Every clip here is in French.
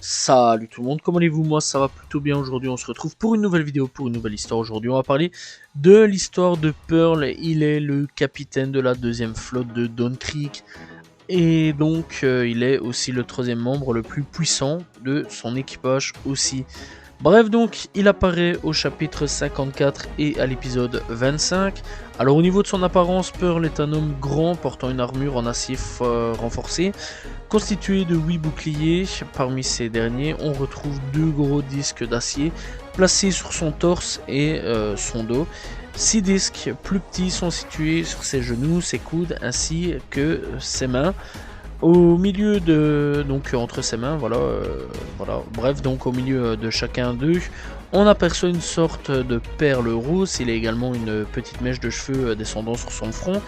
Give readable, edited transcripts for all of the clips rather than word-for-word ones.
Salut tout le monde, comment allez-vous? Moi ça va plutôt bien. Aujourd'hui on se retrouve pour une nouvelle vidéo, pour une nouvelle histoire. Aujourd'hui on va parler de l'histoire de Pearl. Il est le capitaine de la deuxième flotte de Dawn Creek. Et donc il est aussi le troisième membre le plus puissant de son équipage aussi. Bref, donc il apparaît au chapitre 54 et à l'épisode 25. Alors au niveau de son apparence, Pearl est un homme grand portant une armure en acier renforcé, constitué de 8 boucliers. Parmi ces derniers, on retrouve 2 gros disques d'acier placés sur son torse et son dos. 6 disques plus petits sont situés sur ses genoux, ses coudes ainsi que ses mains. Au milieu de, donc entre ses mains, voilà, bref, donc au milieu de chacun d'eux, on aperçoit une sorte de perle rousse. Il a également une petite mèche de cheveux descendant sur son front,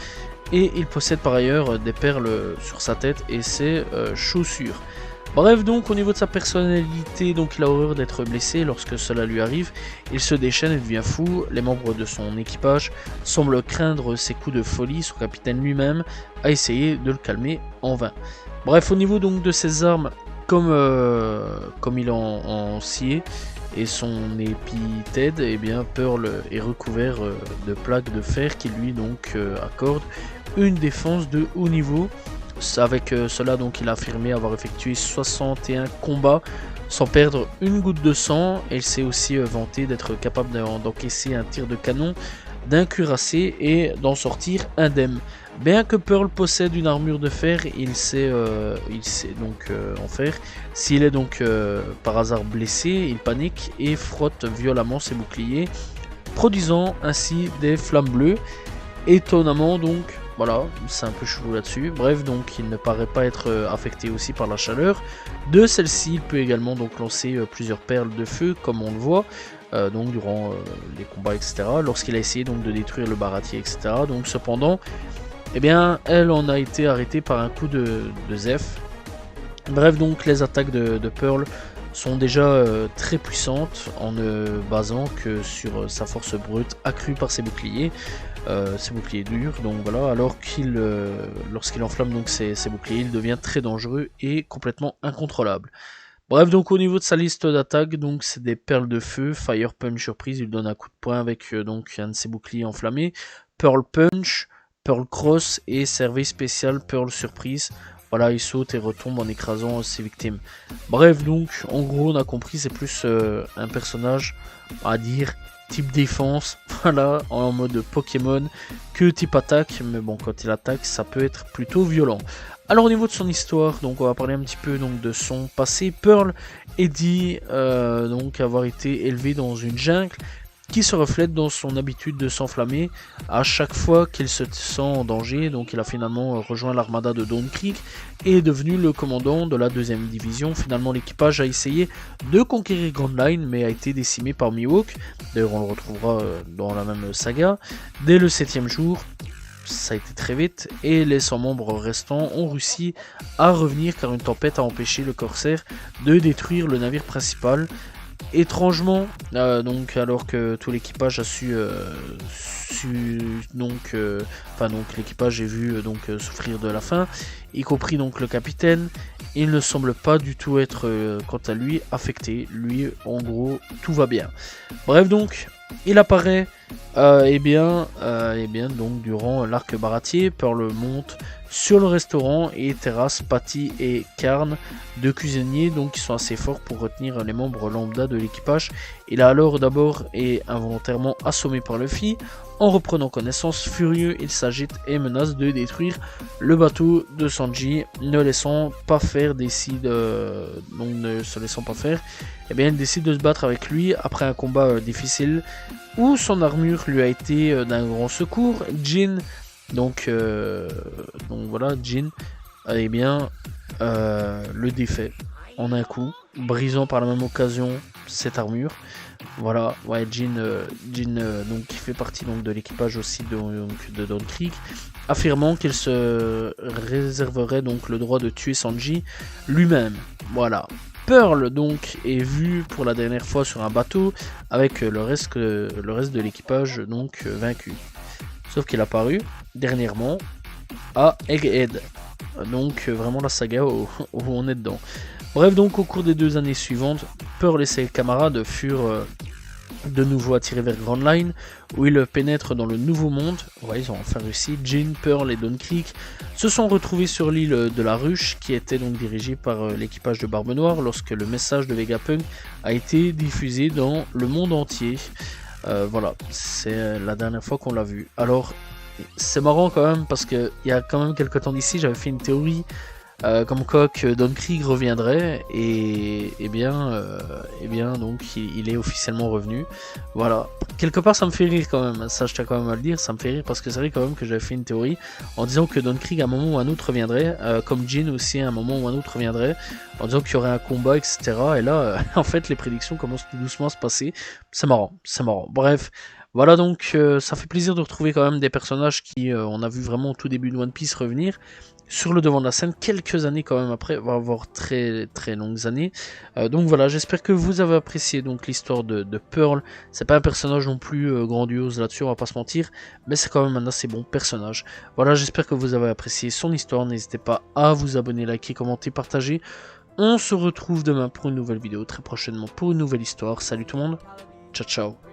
et il possède par ailleurs des perles sur sa tête et ses chaussures. Bref, donc au niveau de sa personnalité, donc il a horreur d'être blessé. Lorsque cela lui arrive, il se déchaîne et devient fou. Les membres de son équipage semblent craindre ses coups de folie. Son capitaine lui-même a essayé de le calmer en vain. Bref, au niveau donc de ses armes, comme il est en scié et son épithède, eh bien Pearl est recouvert de plaques de fer qui lui donc accordent une défense de haut niveau. Avec cela, donc, il a affirmé avoir effectué 61 combats sans perdre une goutte de sang. Et il s'est aussi vanté d'être capable d'encaisser un tir de canon d'un cuirassé et d'en sortir indemne. Bien que Pearl possède une armure de fer, il sait donc en faire. S'il est donc par hasard blessé, il panique et frotte violemment ses boucliers, produisant ainsi des flammes bleues. Étonnamment donc, voilà, c'est un peu chelou là-dessus. Bref, donc il ne paraît pas être affecté aussi par la chaleur de celle-ci. Il peut également donc lancer plusieurs perles de feu, comme on le voit, donc durant les combats, etc. Lorsqu'il a essayé donc de détruire le baratier, etc. Donc cependant, eh bien, elle en a été arrêtée par un coup de Zeph. Bref, donc les attaques de Pearl sont déjà très puissantes en ne basant que sur sa force brute accrue par ses boucliers durs. Donc voilà, alors lorsqu'il enflamme donc ses boucliers, il devient très dangereux et complètement incontrôlable. Bref, donc au niveau de sa liste d'attaques, donc c'est des perles de feu, Fire Punch surprise, il donne un coup de poing avec donc un de ses boucliers enflammés, Pearl Punch, Pearl Cross et service spécial Pearl Surprise. Voilà, il saute et retombe en écrasant ses victimes. Bref, donc, en gros, on a compris, c'est plus un personnage, à dire, type défense, voilà, en mode Pokémon, que type attaque. Mais bon, quand il attaque, ça peut être plutôt violent. Alors, au niveau de son histoire, donc, on va parler un petit peu donc, de son passé. Pearl est dit donc avoir été élevé dans une jungle, qui se reflète dans son habitude de s'enflammer à chaque fois qu'il se sent en danger. Donc il a finalement rejoint l'armada de Dawn Creek et est devenu le commandant de la deuxième division. Finalement l'équipage a essayé de conquérir Grand Line mais a été décimé par Mihawk. D'ailleurs on le retrouvera dans la même saga. Dès le 7e jour, ça a été très vite, et les 100 membres restants ont réussi à revenir car une tempête a empêché le corsaire de détruire le navire principal. Étrangement, donc alors que tout l'équipage a donc l'équipage est vu souffrir de la faim, y compris donc le capitaine, il ne semble pas du tout être quant à lui affecté. Lui, en gros, tout va bien. Bref, donc il apparaît donc durant l'arc baratier. Pearl monte sur le restaurant et terrasse Patty et Karn, deux cuisiniers donc qui sont assez forts pour retenir les membres lambda de l'équipage. Il a alors d'abord et involontairement assommé par Luffy. En reprenant connaissance, furieux, il s'agite et menace de détruire le bateau de Sanji. Ne laissant pas faire, ne se laissant pas faire, eh bien il décide de se battre avec lui après un combat difficile où son armure lui a été d'un grand secours. Jin, donc voilà, Jin, eh bien, le défait en un coup, brisant par la même occasion cette armure. Voilà, ouais, Jin, donc qui fait partie donc de l'équipage aussi de Dawn Creek, affirmant qu'il se réserverait donc le droit de tuer Sanji lui-même. Voilà. Pearl donc est vu pour la dernière fois sur un bateau avec le reste de l'équipage donc vaincu. Sauf qu'il a apparu dernièrement à Egghead. Donc vraiment la saga où on est dedans. Bref, donc au cours des 2 années suivantes, Pearl et ses camarades furent de nouveau attirés vers Grand Line, où ils pénètrent dans le nouveau monde. Ouais, ils ont enfin réussi. Jean, Pearl et Don Creek se sont retrouvés sur l'île de la Ruche, qui était donc dirigée par l'équipage de Barbe Noire, lorsque le message de Vegapunk a été diffusé dans le monde entier. Voilà, c'est la dernière fois qu'on l'a vu. Alors, c'est marrant quand même, parce qu'il y a quand même quelques temps d'ici, j'avais fait une théorie comme quoi que Don Krieg reviendrait, et bien donc il est officiellement revenu. Voilà, quelque part ça me fait rire quand même, ça je tiens quand même à le dire, ça me fait rire parce que c'est vrai quand même que j'avais fait une théorie en disant que Don Krieg à un moment ou un autre reviendrait, comme Jin aussi à un moment ou un autre reviendrait, en disant qu'il y aurait un combat, etc. Et là, en fait, les prédictions commencent tout doucement à se passer. C'est marrant, c'est marrant. Bref, voilà, donc ça fait plaisir de retrouver quand même des personnages qui, on a vu vraiment au tout début de One Piece revenir sur le devant de la scène, quelques années quand même après, on va avoir très très longues années. Donc voilà, j'espère que vous avez apprécié donc l'histoire de Pearl. C'est pas un personnage non plus grandiose là-dessus, on va pas se mentir, mais c'est quand même un assez bon personnage. Voilà, j'espère que vous avez apprécié son histoire, n'hésitez pas à vous abonner, liker, commenter, partager. On se retrouve demain pour une nouvelle vidéo, très prochainement pour une nouvelle histoire. Salut tout le monde, ciao ciao.